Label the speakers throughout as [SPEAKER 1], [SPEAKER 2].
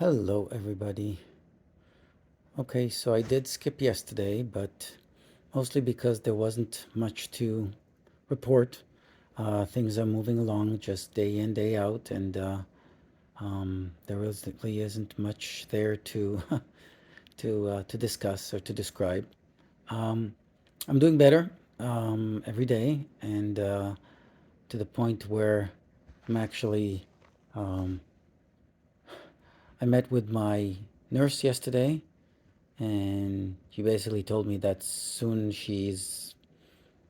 [SPEAKER 1] Hello, everybody. Okay, so I did skip yesterday, but mostly because there wasn't much to report. Things are moving along just day in, day out, and there really isn't much there to to discuss or to describe. Um, I'm doing better every day, and to the point where I'm actually um, I met with my nurse yesterday, and she basically told me that soon she's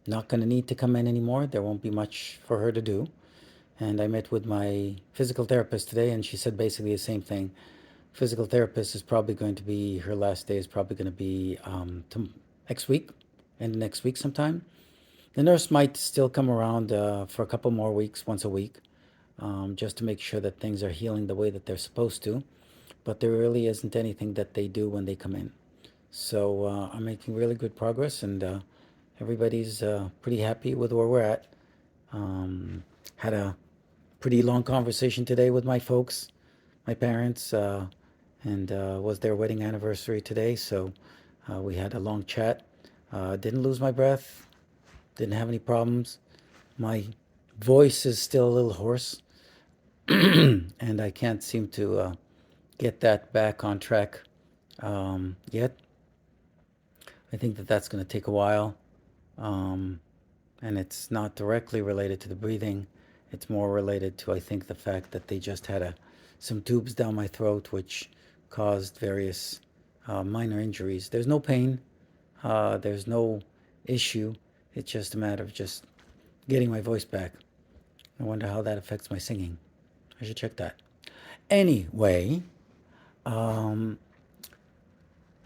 [SPEAKER 1] not going to need to come in anymore. There won't be much for her to do. And I met with my physical therapist today, and she said basically the same thing. Physical therapist is probably going to be her last day is probably going to be next week, and next week sometime. The nurse might still come around for a couple more weeks, once a week, just to make sure that things are healing the way that they're supposed to. But there really isn't anything that they do when they come in. So I'm making really good progress, and everybody's pretty happy with where we're at. Um, had a pretty long conversation today with my folks, my parents, and was their wedding anniversary today. So we had a long chat. Didn't lose my breath. Didn't have any problems. My voice is still a little hoarse, and I can't seem to get that back on track yet. I think that that's going to take a while. Um, and it's not directly related to the breathing. It's more related to, I think, the fact that they just had some tubes down my throat, which caused various minor injuries. There's no pain. There's no issue. It's just a matter of just getting my voice back. I wonder how that affects my singing. I should check that. Anyway, um,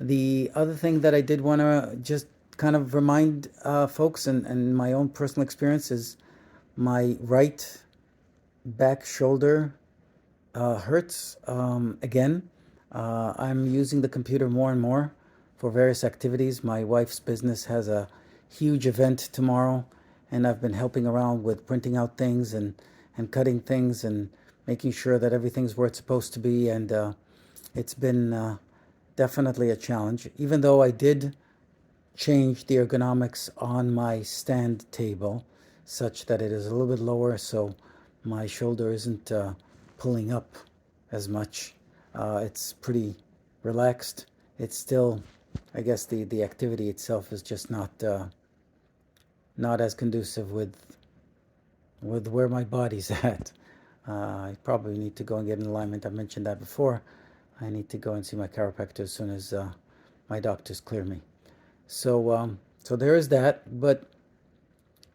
[SPEAKER 1] the other thing that I did want to just kind of remind folks and my own personal experience is my right back shoulder hurts again. I'm using the computer more and more for various activities. My wife's business has a huge event tomorrow, and I've been helping around with printing out things and cutting things and making sure that everything's where it's supposed to be. And it's been definitely a challenge, even though I did change the ergonomics on my stand table such that it is a little bit lower so my shoulder isn't pulling up as much. It's pretty relaxed. It's still, I guess the activity itself is just not as conducive with where my body's at. I probably need to go and get an alignment. I mentioned that before. I need to go and see my chiropractor as soon as my doctors clear me. So there is that, but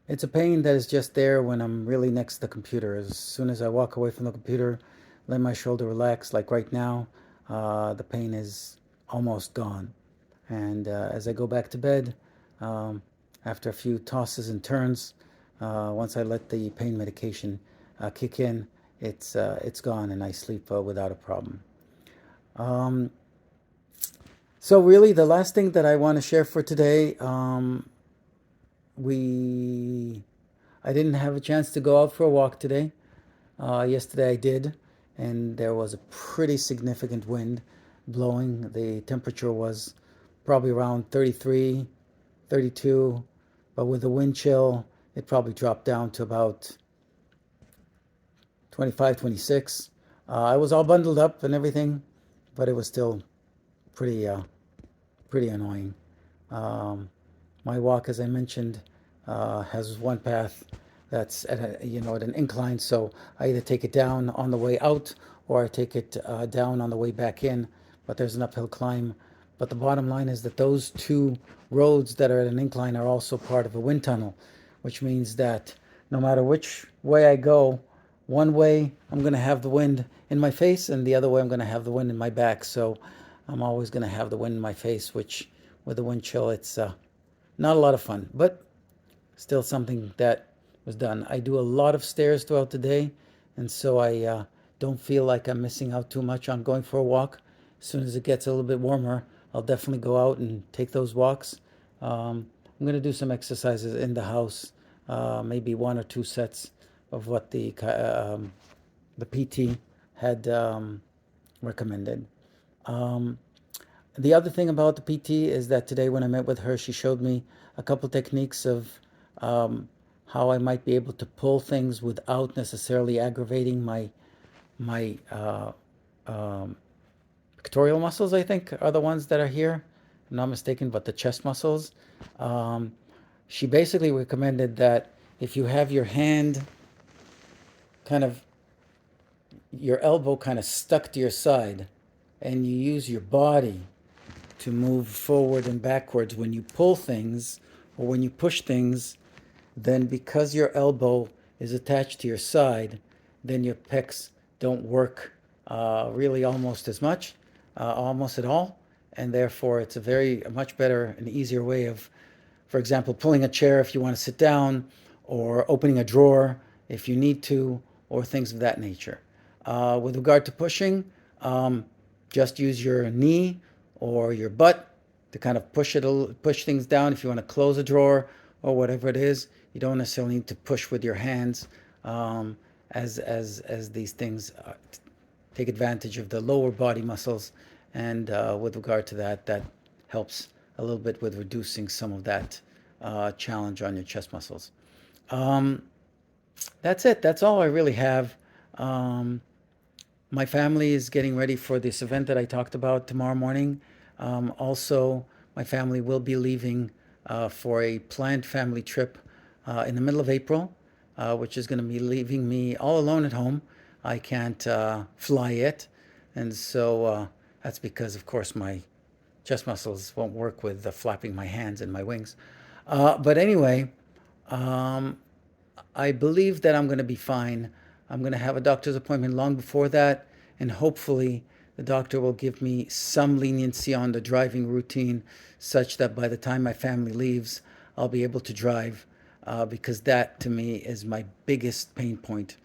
[SPEAKER 1] it's a pain that is just there when I'm really next to the computer. As soon as I walk away from the computer, let my shoulder relax, like right now, the pain is almost gone. And as I go back to bed, um, after a few tosses and turns, once I let the pain medication kick in, it's gone, and I sleep without a problem. Um, so really, the last thing that I want to share for today, we I didn't have a chance to go out for a walk today. Yesterday I did, and there was a pretty significant wind blowing. The temperature was probably around 33, 32, but with the wind chill, it probably dropped down to about 25, 26. I was all bundled up and everything, but it was still pretty, pretty annoying. Um, my walk, as I mentioned, has one path that's at an incline, so I either take it down on the way out or I take it down on the way back in. But there's an uphill climb. But the bottom line is that those two roads that are at an incline are also part of a wind tunnel, which means that no matter which way I go, one way I'm going to have the wind in my face, and the other way I'm going to have the wind in my back. So I'm always going to have the wind in my face, which with the wind chill, it's not a lot of fun, but still something that was done. I do a lot of stairs throughout the day, and so I don't feel like I'm missing out too much on going for a walk. As soon as it gets a little bit warmer, I'll definitely go out and take those walks. I'm going to do some exercises in the house, maybe one or two sets of what the PT had recommended. Um, the other thing about the PT is that today when I met with her, she showed me a couple techniques of how I might be able to pull things without necessarily aggravating my pectoral muscles, I think, are the ones that are here. I'm not mistaken, but the chest muscles. Um, she basically recommended that if you have your hand kind of, your elbow kind of stuck to your side, and you use your body to move forward and backwards when you pull things or when you push things, then because your elbow is attached to your side, then your pecs don't work really almost as much, almost at all, and therefore it's a much better and easier way of, for example, pulling a chair if you want to sit down, or opening a drawer if you need to, or things of that nature. With regard to pushing, just use your knee or your butt to kind of push things down. If you want to close a drawer or whatever it is, you don't necessarily need to push with your hands, as these things take advantage of the lower body muscles, and with regard to that, that helps a little bit with reducing some of that challenge on your chest muscles. Um, that's it. That's all I really have. Um, my family is getting ready for this event that I talked about tomorrow morning. Also, my family will be leaving for a planned family trip in the middle of April, which is going to be leaving me all alone at home. I can't fly yet, and so that's because, of course, my chest muscles won't work with flapping my hands and my wings. But anyway, um, I believe that I'm going to be fine. I'm going to have a doctor's appointment long before that, and hopefully, the doctor will give me some leniency on the driving routine such that by the time my family leaves, I'll be able to drive, because that to me is my biggest pain point,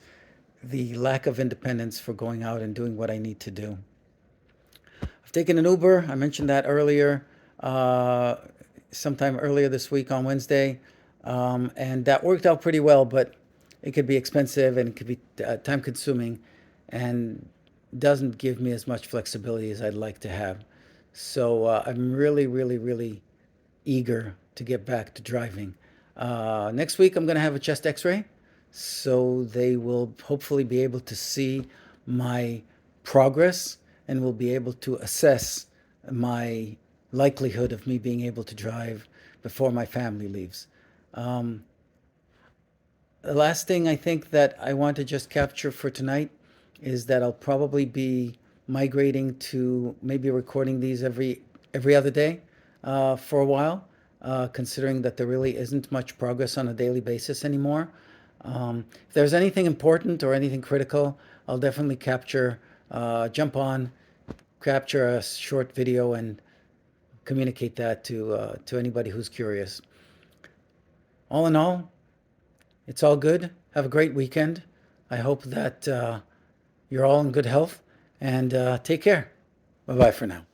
[SPEAKER 1] the lack of independence for going out and doing what I need to do. I've taken an Uber. I mentioned that earlier, uh, sometime earlier this week on Wednesday, and that worked out pretty well. But it could be expensive and it could be time consuming, and doesn't give me as much flexibility as I'd like to have. So I'm really, really, really eager to get back to driving. Next week, I'm going to have a chest x ray. So they will hopefully be able to see my progress and will be able to assess my likelihood of me being able to drive before my family leaves. Um, the last thing I think that I want to just capture for tonight is that I'll probably be migrating to maybe recording these every other day for a while, considering that there really isn't much progress on a daily basis anymore. If there's anything important or anything critical, I'll definitely jump on, capture a short video, and communicate that to anybody who's curious. All in all, it's all good. Have a great weekend. I hope that you're all in good health, and take care. Bye bye for now.